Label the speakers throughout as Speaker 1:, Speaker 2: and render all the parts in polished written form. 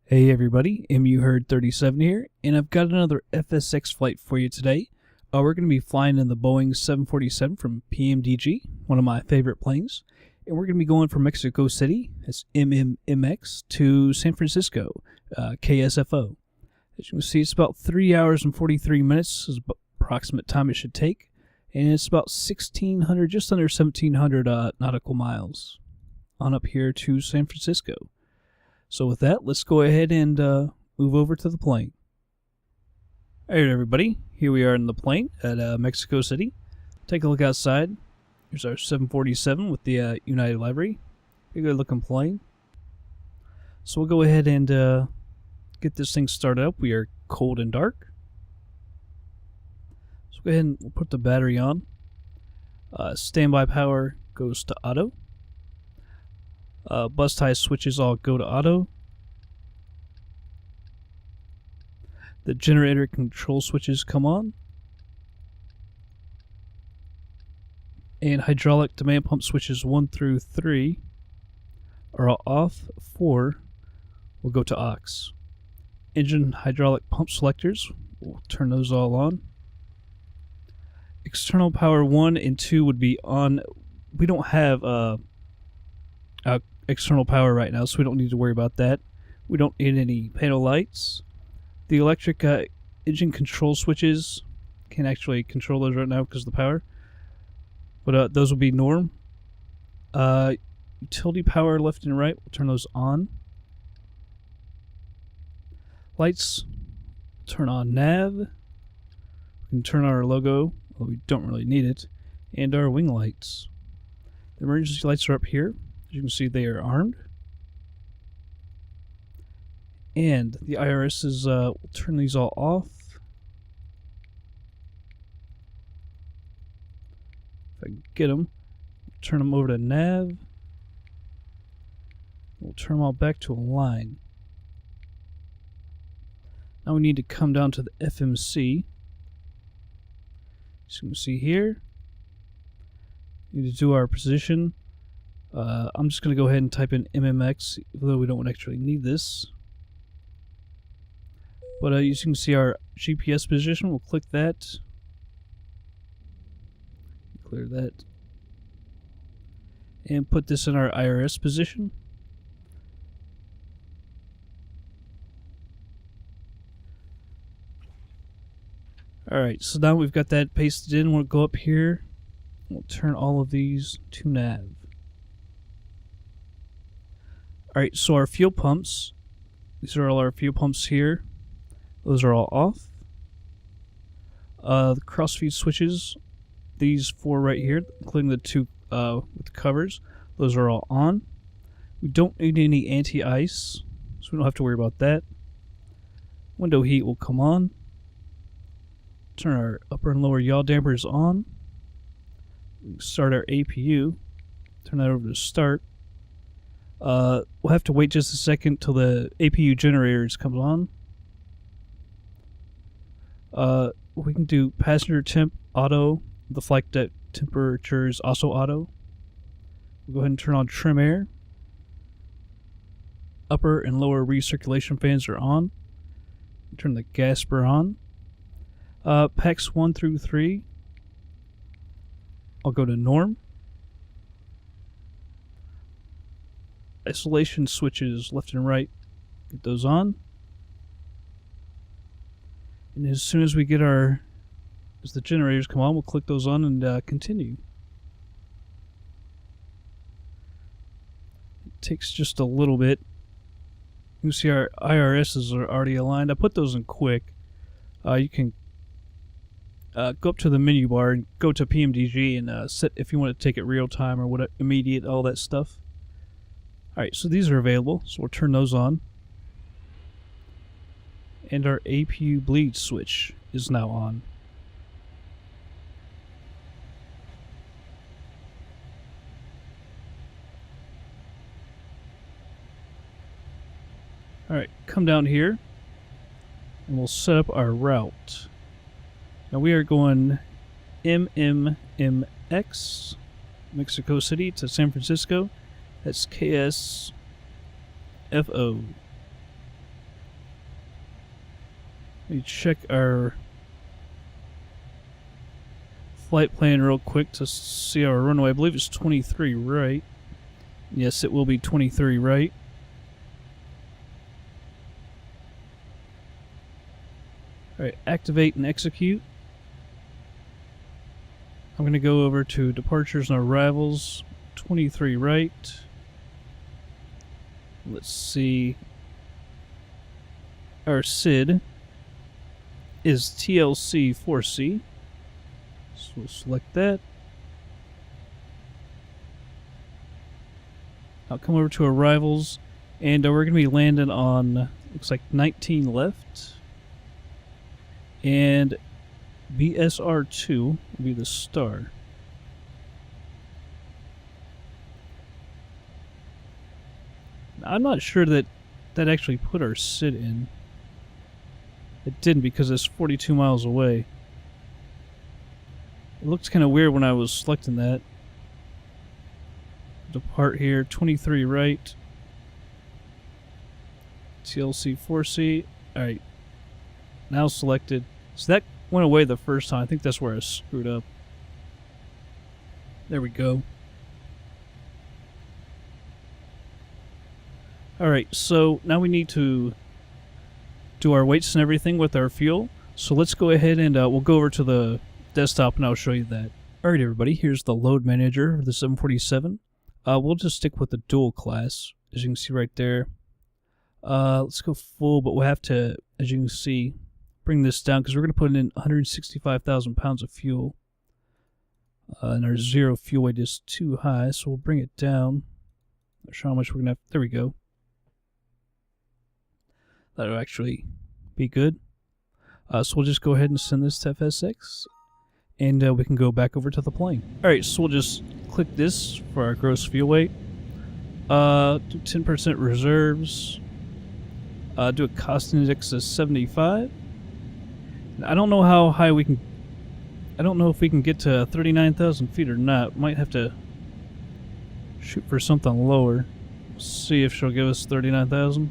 Speaker 1: Hey everybody, MU Herd 37 here, and I've got another FSX flight for you today. We're going to be flying in the Boeing 747 from PMDG, one of my favorite planes, and we're going to be going from Mexico City, that's MMMX, to San Francisco, KSFO. As you can see, it's about 3 hours and 43 minutes is the approximate time it should take, and it's about 1,600, just under 1,700 nautical miles on up here to San Francisco. So with that, let's go ahead and move over to the plane. Alright everybody, here we are in the plane at Mexico City. Take a look outside. Here's our 747 with the United Livery. A good looking plane. So we'll go ahead and get this thing started up. We are cold and dark. So go ahead and we'll put the battery on. Standby power goes to auto. Bus tie switches all go to auto. The generator control switches come on. And hydraulic demand pump switches 1 through 3 are all off. 4 will go to aux. Engine hydraulic pump selectors, we'll turn those all on. External power 1 and 2 would be on. We don't have external power right now, so we don't need to worry about that. We don't need any panel lights. The electric engine control switches, can't actually control those right now because of the power, but those will be norm. Utility power left and right, we'll turn those on. Lights, turn on nav. We can turn on our logo, well, we don't really need it, and our wing lights. The emergency lights are up here. As you can see, they are armed. And the IRSs, we'll turn these all off. If I can get them, turn them over to nav. We'll turn them all back to a line. Now we need to come down to the FMC. As you can see here, we need to do our position. I'm just going to go ahead and type in MMX, even though we don't actually need this. But as you can see our GPS position, we'll click that. Clear that. And put this in our IRS position. Alright, so now we've got that pasted in. We'll go up here. We'll turn all of these to nav. Alright, so our fuel pumps, these are all our fuel pumps here. Those are all off. The crossfeed switches, these 4 right here, including the 2 with the covers, those are all on. We don't need any anti-ice, so we don't have to worry about that. Window heat will come on. Turn our upper and lower yaw dampers on. Start our APU. Turn that over to start. We'll have to wait just a second till the APU generators comes on. We can do passenger temp auto. The flight deck temperature is also auto. We'll go ahead and turn on trim air. Upper and lower recirculation fans are on. Turn the gasper on. PACs 1 through 3. I'll go to norm. Isolation switches left and right, get those on. And as soon as we get as the generators come on, we'll click those on and continue. It takes just a little bit. You can see our IRSs are already aligned. I put those in quick. You can go up to the menu bar and go to PMDG and set if you want to take it real time or what immediate, all that stuff. Alright, so these are available, so we'll turn those on. And our APU bleed switch is now on. Alright, come down here and we'll set up our route. Now we are going MMMX, Mexico City to San Francisco. That's KSFO. Let me check our flight plan real quick to see our runway. I believe it's 23 right. Yes, it will be 23 right. Alright, activate and execute. I'm going to go over to departures and arrivals, 23 right. Let's see. Our SID is TLC 4C. So we'll select that. I'll come over to arrivals, and we're going to be landing on, looks like 19 left. And BSR2 will be the star. I'm not sure that that actually put our SID in. It didn't because it's 42 miles away. It looked kind of weird when I was selecting that. Depart here, 23 right. TLC 4C. Alright. Now selected. So that went away the first time. I think that's where I screwed up. There we go. Alright, so now we need to do our weights and everything with our fuel. So let's go ahead and we'll go over to the desktop and I'll show you that. Alright everybody, here's the load manager for the 747. We'll just stick with the dual class, as you can see right there. Let's go full, but we'll have to, as you can see, bring this down because we're going to put in 165,000 pounds of fuel. And our zero fuel weight is too high, so we'll bring it down. Not sure how much we're going to have. There we go. That'll actually be good. So we'll just go ahead and send this to FSX, and we can go back over to the plane. Alright, so we'll just click this for our gross fuel weight. Do 10% reserves. Do a cost index of 75. I don't know how high we can... I don't know if we can get to 39,000 feet or not. Might have to shoot for something lower. See if she'll give us 39,000.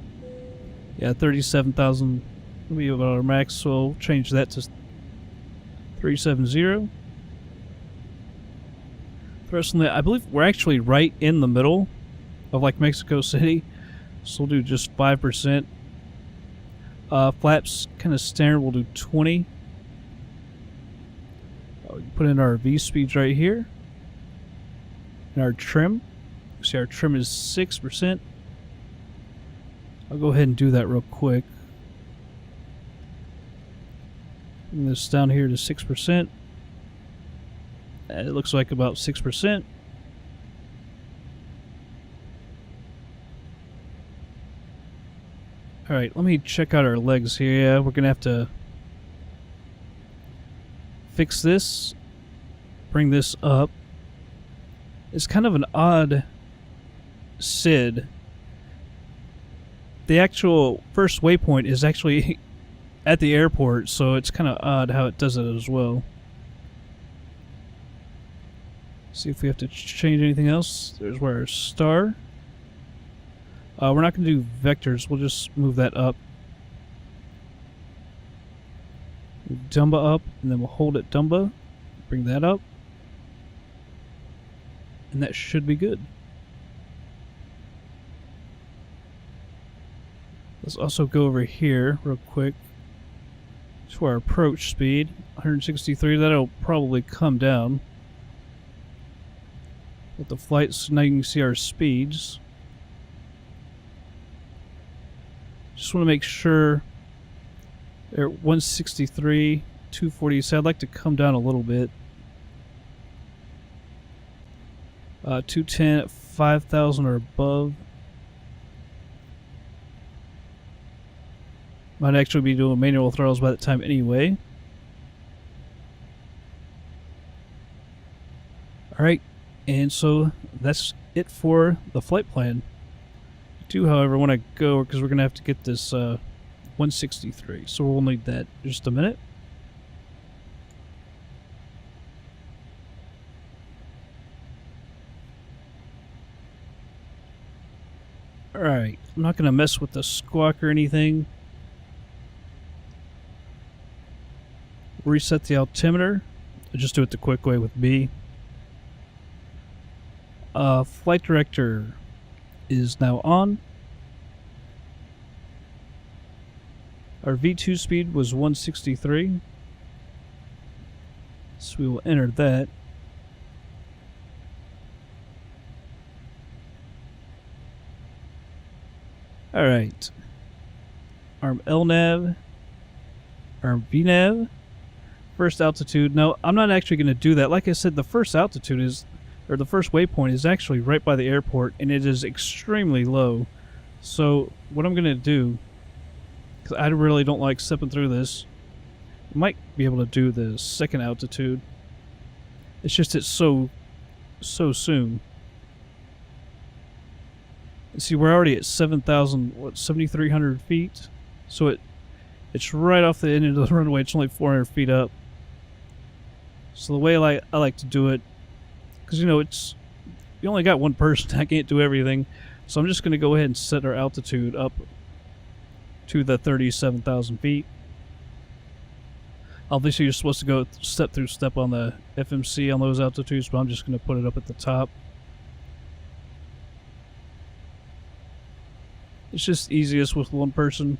Speaker 1: Yeah, 37,000 will be about our max, so we'll change that to 370. Personally, I believe we're actually right in the middle of like Mexico City, so we'll do just 5%. Flaps kind of standard, we'll do 20. Put in our V speeds right here. And our trim. See, our trim is 6%. I'll go ahead and do that real quick. Bring this down here to 6%. And it looks like about 6%. Alright, let me check out our legs here. Yeah, we're gonna have to fix this, bring this up. It's kind of an odd SID. The actual first waypoint is actually at the airport, so it's kind of odd how it does it as well. See if we have to change anything else. There's where our star. We're not going to do vectors, we'll just move that up. Move Dumba up, and then we'll hold it Dumba. Bring that up. And that should be good. Let's also go over here real quick to our approach speed. 163, that'll probably come down. With the flights, now you can see our speeds. Just want to make sure they're at 163, 240, so I'd like to come down a little bit. 210 at 5,000 or above. Might actually be doing manual throttles by that time anyway. Alright, and so that's it for the flight plan. I do, however, want to go because we're going to have to get this 163, so we'll need that in just a minute. Alright, I'm not going to mess with the squawk or anything. reset the altimeter. I'll just do it the quick way with B. Flight director is now on. Our V2 speed was 163. So we will enter that. Alright. Arm LNAV. Arm VNAV. First altitude. No, I'm not actually going to do that. Like I said, the first altitude is, or the first waypoint is actually right by the airport, and it is extremely low. So what I'm going to do, because I really don't like stepping through this, I might be able to do the second altitude. It's just it's so soon. See, we're already at 7,300 feet. So it's right off the end of the runway. It's only 400 feet up. So the way I like to do it, because you know you only got one person. I can't do everything. So I'm just going to go ahead and set our altitude up to the 37,000 feet. Obviously, you're supposed to go step through step on the FMC on those altitudes, but I'm just going to put it up at the top. It's just easiest with one person.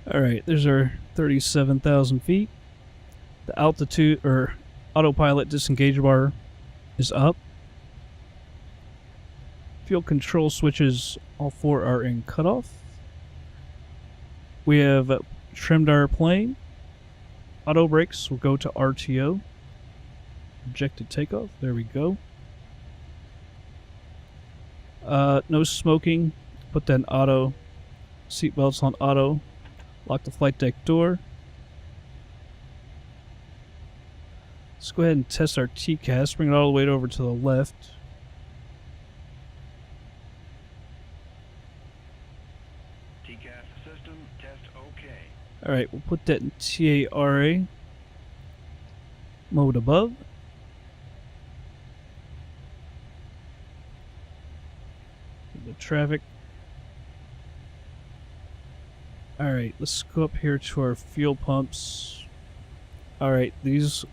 Speaker 1: Alright, there's our 37,000 feet. The altitude, or autopilot disengage bar is up. Fuel control switches, all four are in cutoff. We have trimmed our plane. Auto brakes will go to RTO. Projected takeoff. There we go. No smoking. Put that in auto. Seatbelts on auto. Lock the flight deck door. Let's go ahead and test our TCAS. Bring it all the way over to the left.
Speaker 2: TCAS system test okay.
Speaker 1: Alright, we'll put that in TARA. Mode above. The traffic. Alright, let's go up here to our fuel pumps. Alright, these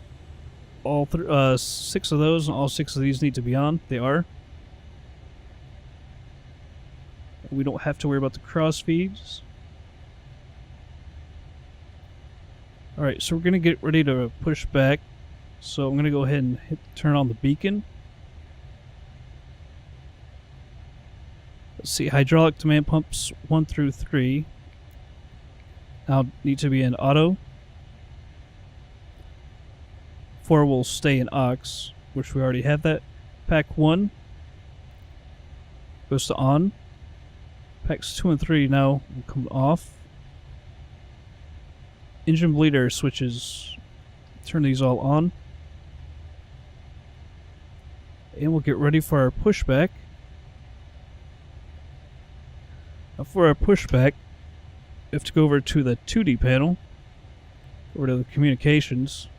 Speaker 1: all 6 of those and all 6 of these need to be on. They are. We don't have to worry about the cross feeds. Alright, so we're going to get ready to push back. So I'm going to go ahead and turn on the beacon. Let's see, hydraulic demand pumps 1 through 3 now need to be in auto. 4 will stay in aux, which we already have that. Pack 1 goes to on. Packs 2 and 3 now will come off. Engine bleeder switches, turn these all on. And we'll get ready for our pushback. Now for our pushback, we have to go over to the 2D panel, over to the communications.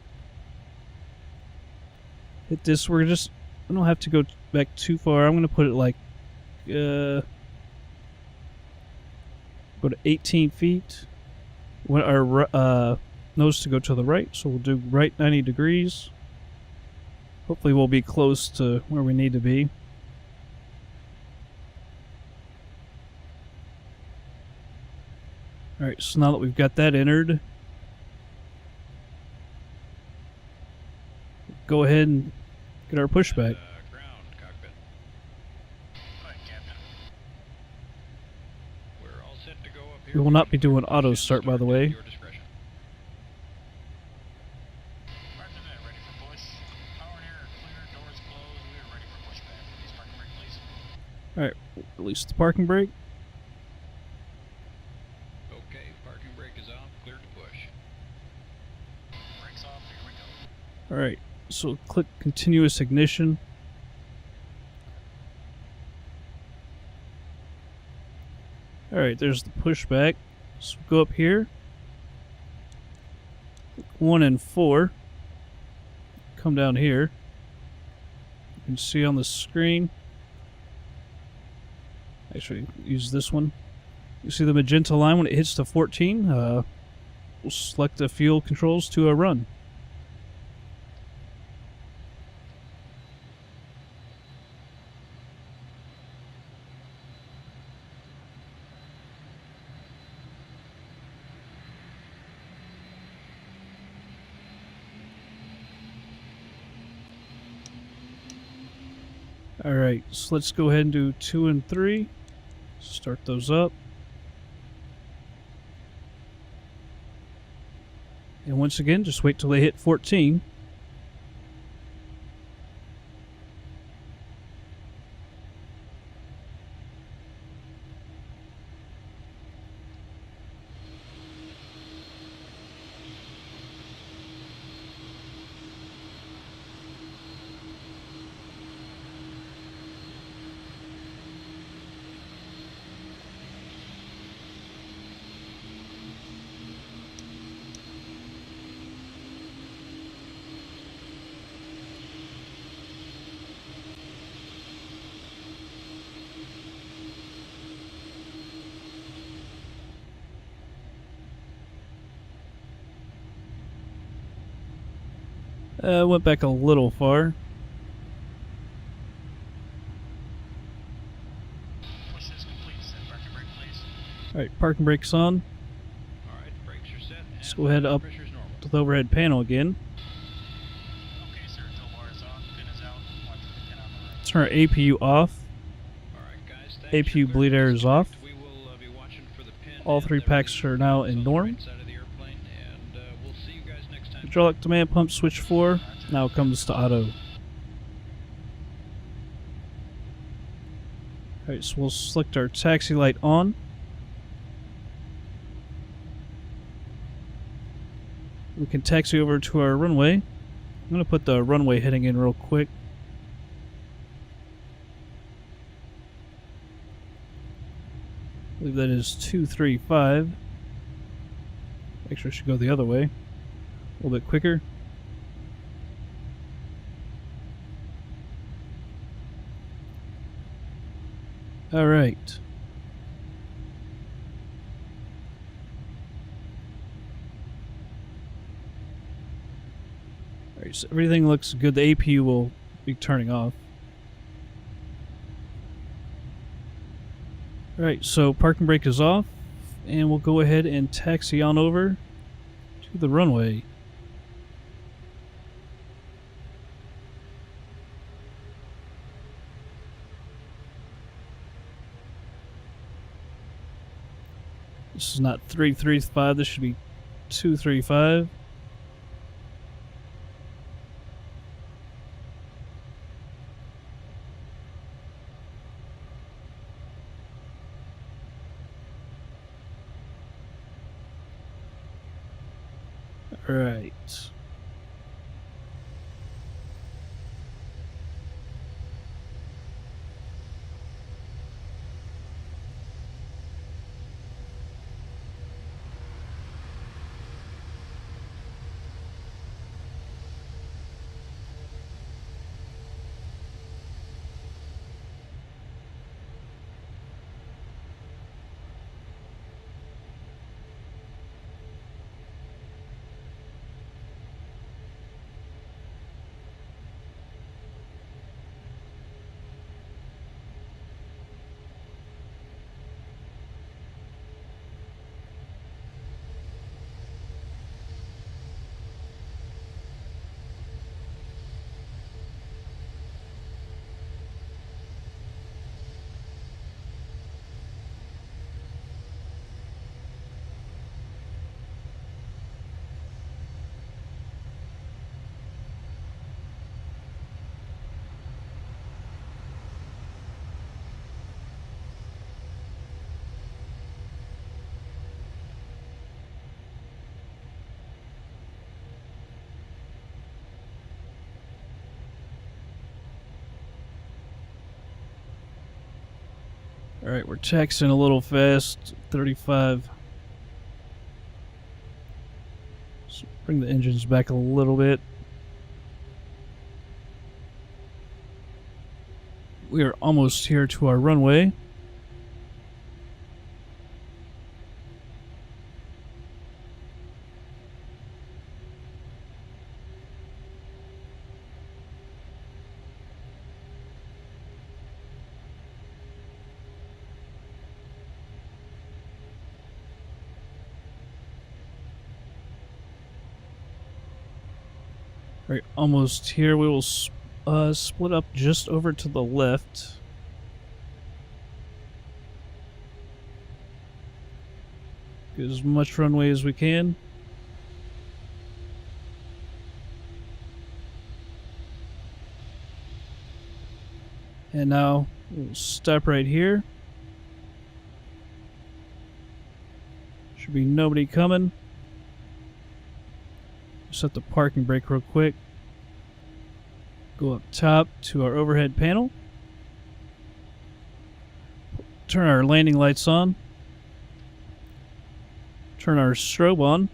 Speaker 1: Hit this. I don't have to go back too far. I'm going to put it like, go to 18 feet. Want our nose to go to the right, so we'll do right 90 degrees. Hopefully we'll be close to where we need to be. Alright, so now that we've got that entered, go ahead and get our pushback.
Speaker 2: Ground, cockpit. Hi, Captain. We're all set to go up here.
Speaker 1: We will not be doing auto start, by the way.
Speaker 2: Your discretion. Roger that, ready for push. Power and air clear, doors closed. We are ready for pushback. Release parking brake, please.
Speaker 1: Alright, release the parking brake.
Speaker 2: Okay, parking brake is off, clear to push. Brakes off, here we go.
Speaker 1: Alright, so click continuous ignition. Alright, there's the pushback. So go up here. Click 1 and 4. Come down here. You can see on the screen. Actually, use this one. You see the magenta line when it hits to 14? We'll select the fuel controls to a run. Alright, so let's go ahead and do 2 and 3. Start those up. And once again, just wait till they hit 14. Went back a little far.
Speaker 2: Push is complete. Set parking brake, please.
Speaker 1: Alright, parking brakes on.
Speaker 2: Alright, brakes are set.
Speaker 1: Let's go ahead up
Speaker 2: Pressure's normal.
Speaker 1: to the overhead panel again.
Speaker 2: Okay, sir. Tow bar is off. Pin is out. Watch for the pin on the right.
Speaker 1: Turn our APU off.
Speaker 2: Alright, guys.
Speaker 1: APU bleed air is off.
Speaker 2: We will be watching for the pin.
Speaker 1: All 3 packs are now in norm.
Speaker 2: We'll see you guys next time.
Speaker 1: Hydraulic demand pump switch 4 now comes to auto. Alright, so we'll select our taxi light on. We can taxi over to our runway. I'm going to put the runway heading in real quick. I believe that is 235. Actually, I should go the other way. A little bit quicker. Alright. Alright, so everything looks good. The APU will be turning off. Alright, so parking brake is off, and we'll go ahead and taxi on over to the runway. This is not 335, this should be 235. Right. Alright, we're taxiing a little fast, 35. So bring the engines back a little bit. We are almost here to our runway. Alright, almost here. We will split up just over to the left. Get as much runway as we can. And now we'll stop right here. Should be nobody coming. Set the parking brake real quick. Go up top to our overhead panel. Turn our landing lights on. Turn our strobe on.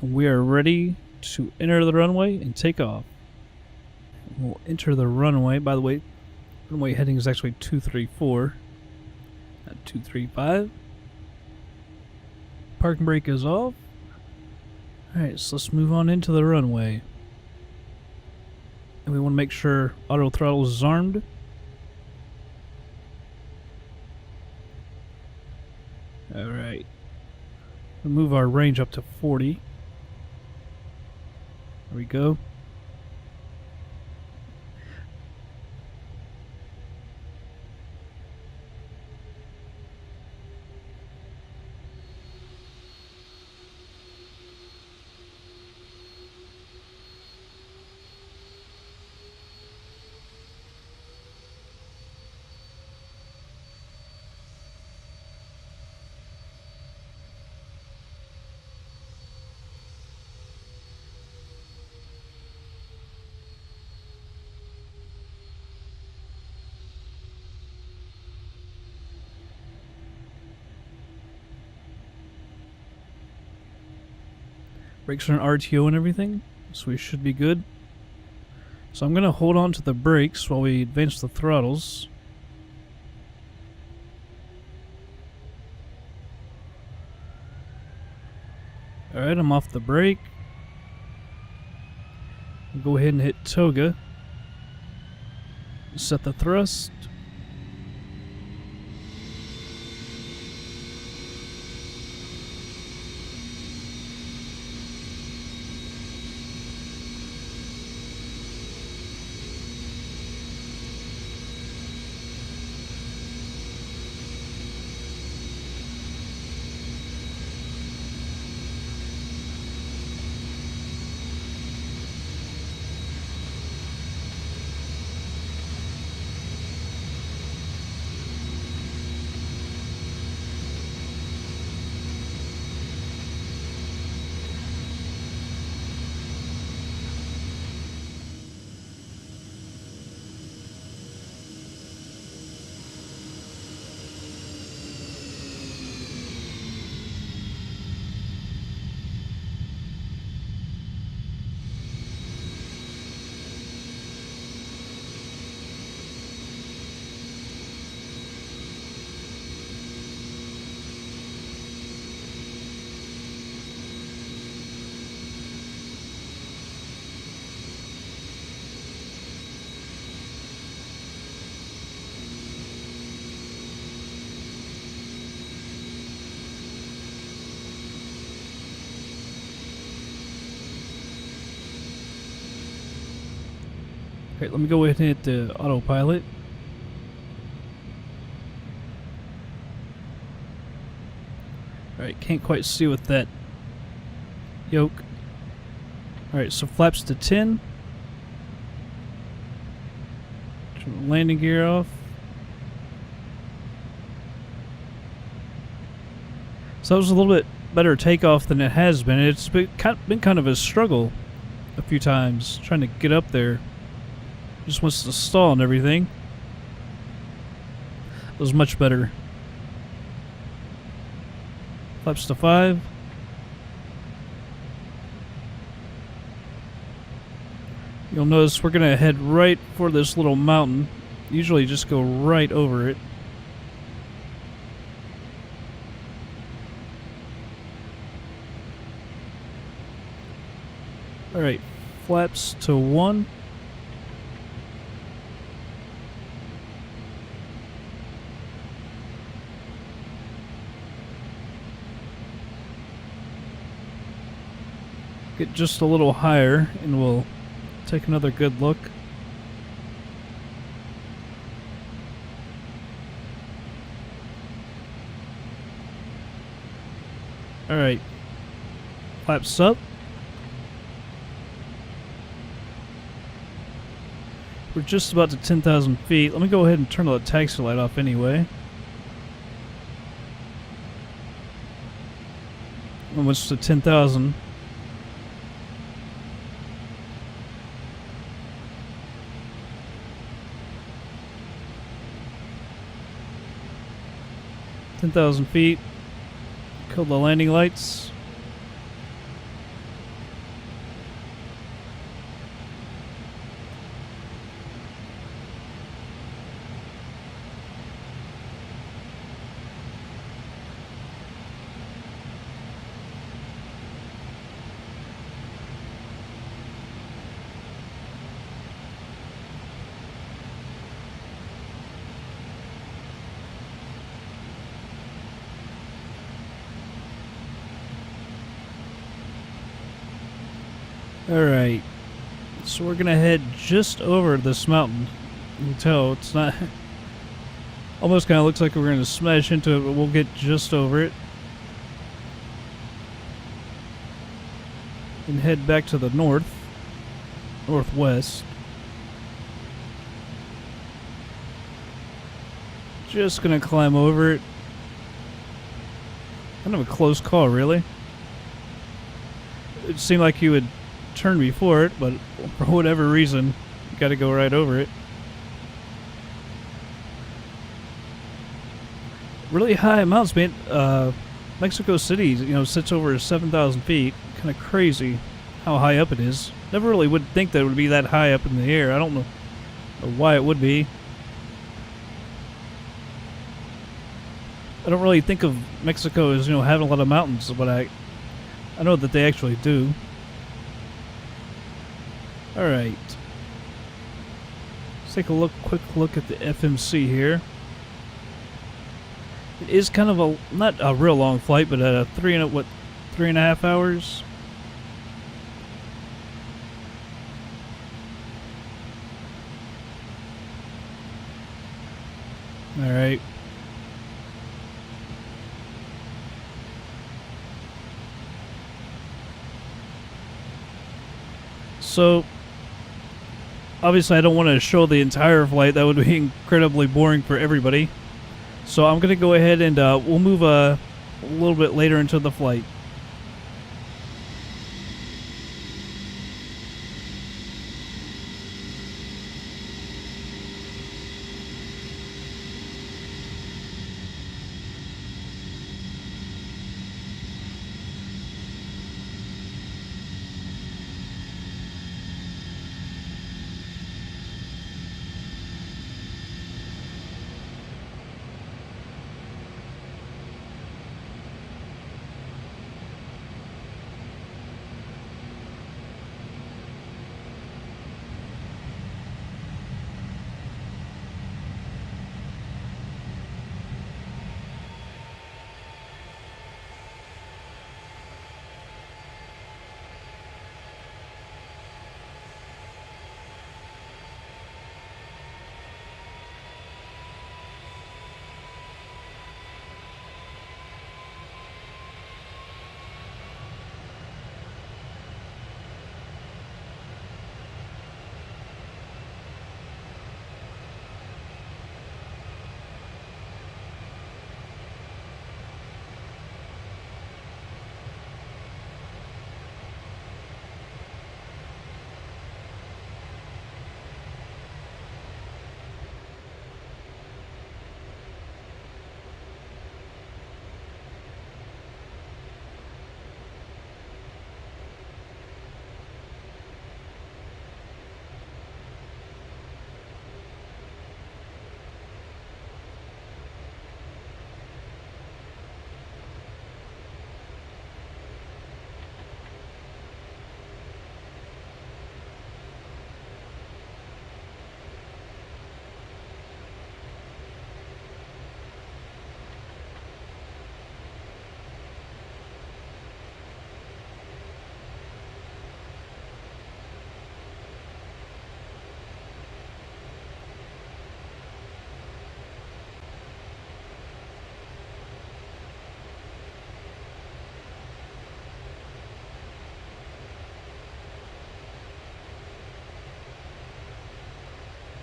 Speaker 1: And we are ready to enter the runway and take off. We'll enter the runway. By the way, runway heading is actually 234, not 235. Parking brake is off. Alright, so let's move on into the runway. And we want to make sure auto throttle is armed. Alright. We'll move our range up to 40. There we go. Brakes are an RTO and everything, so we should be good. So I'm going to hold on to the brakes while we advance the throttles. Alright, I'm off the brake. Go ahead and hit toga. Set the thrust. Okay, let me go ahead and hit the autopilot. Alright, can't quite see with that yoke. Alright, so flaps to 10. Turn the landing gear off. So that was a little bit better takeoff than it has been. It's been kind of a struggle a few times trying to get up there. Just wants to stall and everything. It was much better. Flaps to 5. You'll notice we're going to head right for this little mountain. Usually just go right over it. Alright, flaps to 1. get just a little higher and we'll take another good look. Alright. Flaps up. We're just about to 10,000 feet. Let me go ahead and turn the taxi light off anyway. Almost to 10,000. feet. Kill the landing lights. Alright, so we're gonna head just over this mountain. You can tell it's not... almost kind of looks like we're gonna smash into it, but we'll get just over it. And head back to the northwest. Just gonna climb over it. Kind of a close call, really. It seemed like you would turn before it, but for whatever reason, you gotta go right over it. Really high amounts, man. Mexico City, you know, sits over 7,000 feet. Kind of crazy how high up it is. Never really would think that it would be that high up in the air. I don't know why it would be. I don't really think of Mexico as, you know, having a lot of mountains, but I know that they actually do. Alright. Let's take a quick look at the FMC here. It is kind of a, not a real long flight, but a 3.5 hours? Alright. So, obviously I don't want to show the entire flight. That would be incredibly boring for everybody. So I'm going to go ahead and we'll move a little bit later into the flight.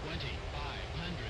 Speaker 3: 2,500.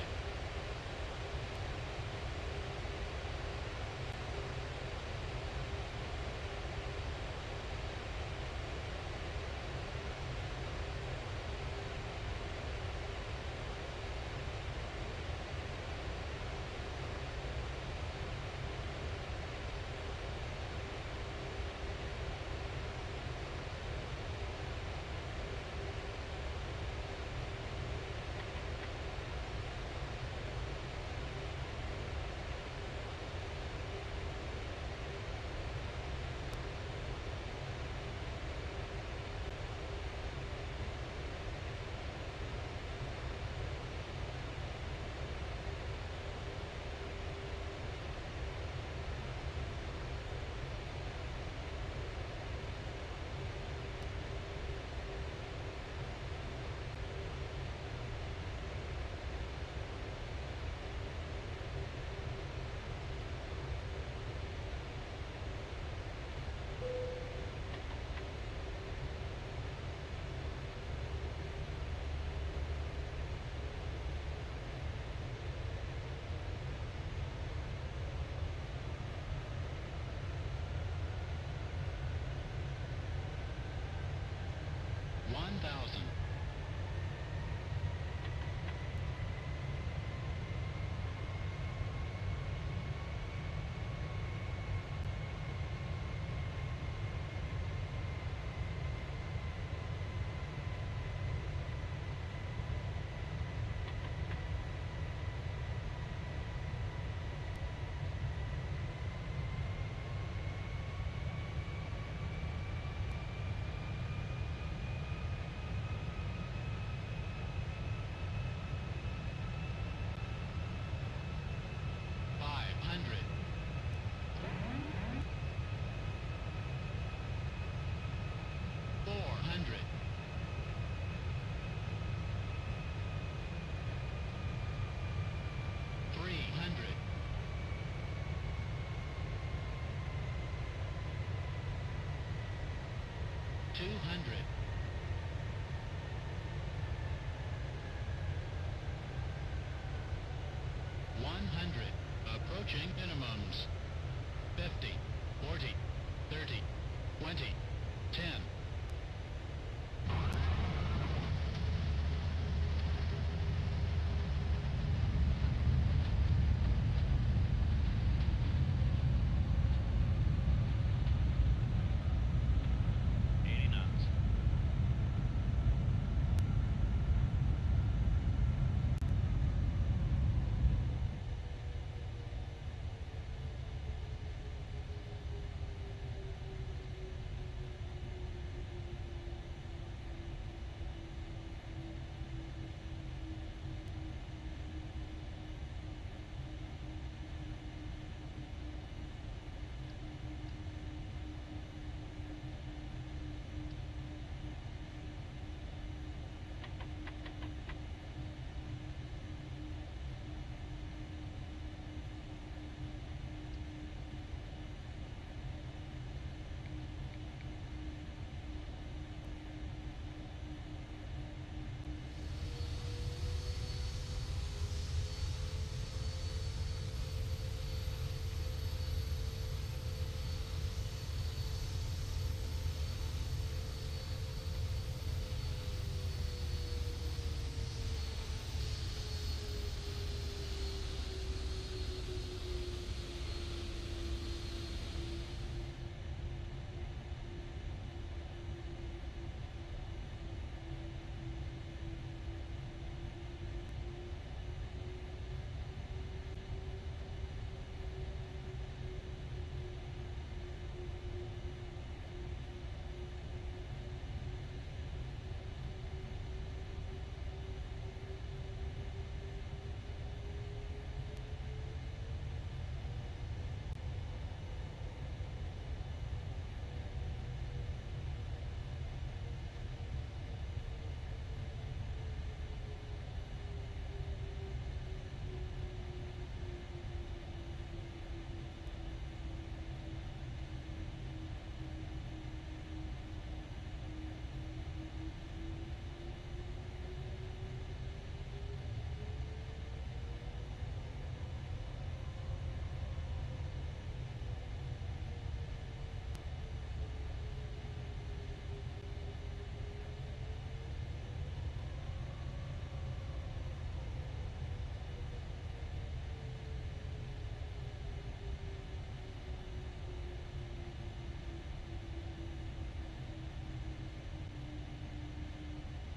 Speaker 3: 1,000. 500. 400. 300. 200. 100. Approaching minimums. 50, 40, 30, 20, 10.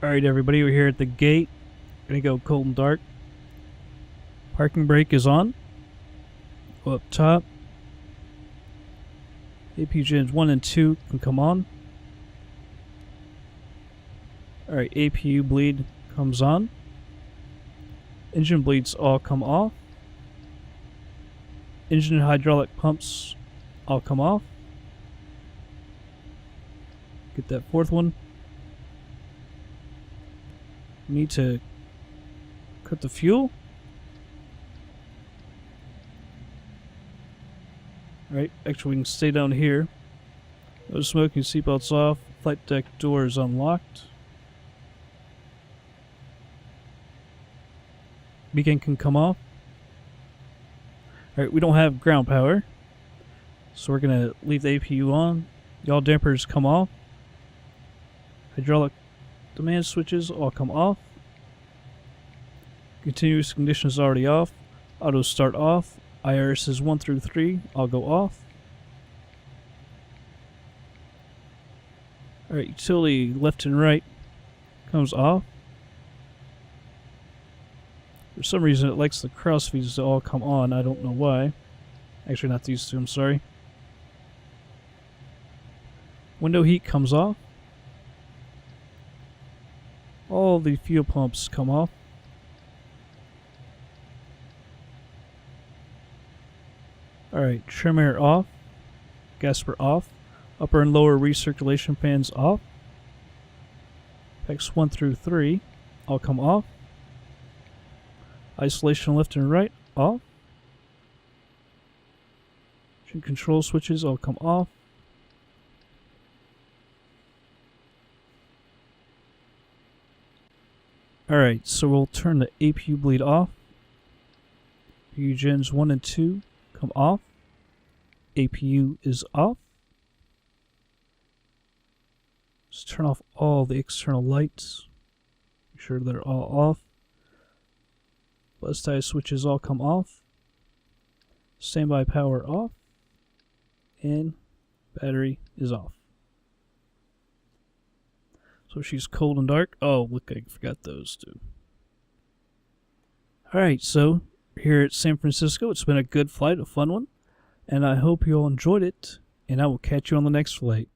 Speaker 1: Alright everybody, we're here at the gate. Gonna go cold and dark. Parking brake is on. Go up top. APU gens 1 and 2 can come on. Alright, APU bleed comes on. Engine bleeds all come off. Engine and hydraulic pumps all come off. Get that fourth one. Need to cut the fuel. Alright, actually we can stay down here. No smoking, seatbelts off, flight deck doors unlocked. Beacon can come off. Alright, we don't have ground power, so we're gonna leave the APU on. Yaw dampers come off. Hydraulic demand switches all come off. Continuous ignition is already off. Auto start off. IRSs 1 through 3 all go off. Alright, utility left and right comes off. For some reason it likes the cross feeds to all come on. I don't know why. Actually not these two, I'm sorry. Window heat comes off. All the fuel pumps come off. Alright, trim air off. Gasper off. Upper and lower recirculation fans off. Packs 1 through 3 all come off. Isolation left and right off. Engine control switches all come off. Alright, so we'll turn the APU bleed off. APU gens 1 and 2 come off. APU is off. Let's turn off all the external lights. Make sure they're all off. Bus tie switches all come off. Standby power off. And battery is off. So she's cold and dark. Oh, look, I forgot those two. Alright, so here at San Francisco, it's been a good flight, a fun one. And I hope you all enjoyed it. And I will catch you on the next flight.